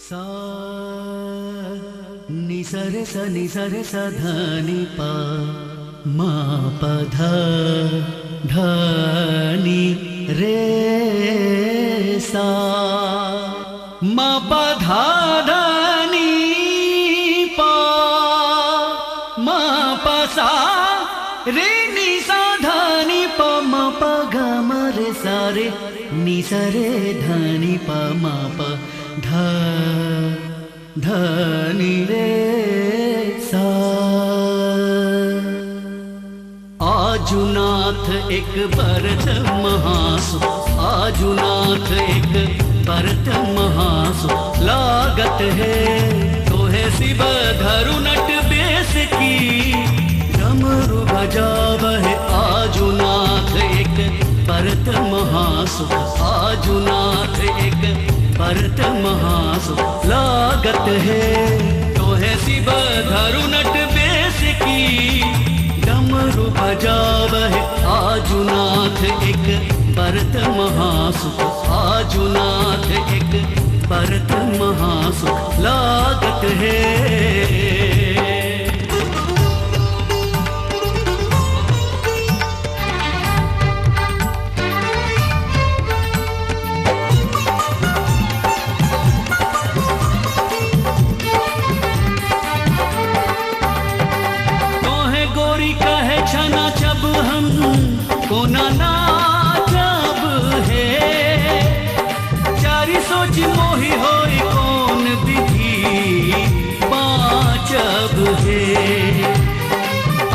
सा नि सा रे सा नि सा रे सा ध नि पा मा पा ध ध नि रे सा मा पा धा ध नि पा मा पा सा रे नि सा ध नि पा मा पा ग म रे सा रे नि सा रे ध नि पा मा पा ध ध नि रे सा। आजुनाथ एक भरत महासु, आजुनाथ एक भरत महासु, लागत है तो है शिव धरु नट बेस की, डमरू बजावह आजुनाथ एक भरत महासु, आजुनाथ एक भरत महासु, लागत है तो है शिव धरु नट बेस की, डमरू बजावह आजुनाथ एक भरत महासु, आजुनाथ एक भरत महासु, लागत है। कोना नाचब है चारी सोच मोही होई कौन विधि बाचब है,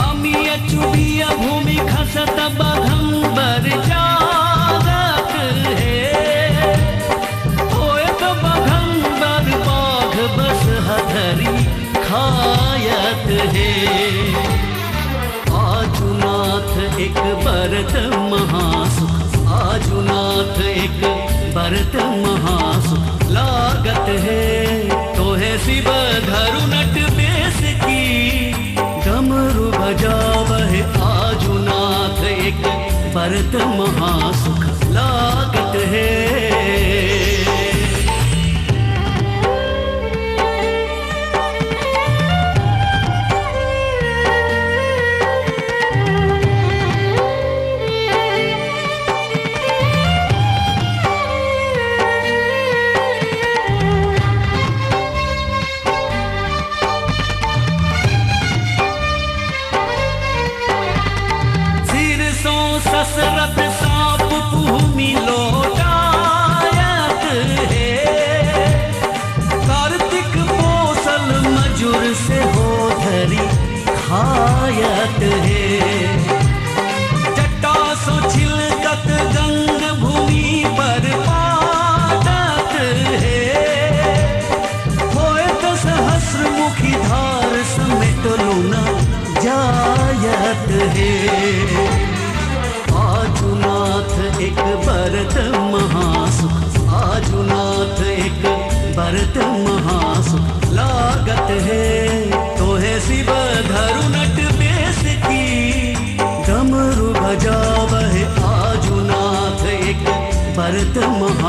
अमिया चुबिया भूमि खसत बघम्बर जागत है, होए तो बघम्बर बाघ बस हथरी खायत है। आजुनाथ एक भरत महासु, आजुनाथ एक भरत महासु, लागत है तो है शिव धरु नट बेस की, डमरू बजावह आजुनाथ एक भरत महासु, लागत है। ससरत सांप भूमि लौटायत है, कार्तिक पोसल मजूर से हो धरी खायत है, जटा सो छिलकत गंग भूमि पर पादत है, होए तो सहस्र मुखी धार समेत लूना जायत है। आजुनाथ एक भरत महासु, आजुनाथ एक भरत महासु, लागत है तो है शिव धरु नट बेस की, डमरू बजावह आजुनाथ एक भरत महासु।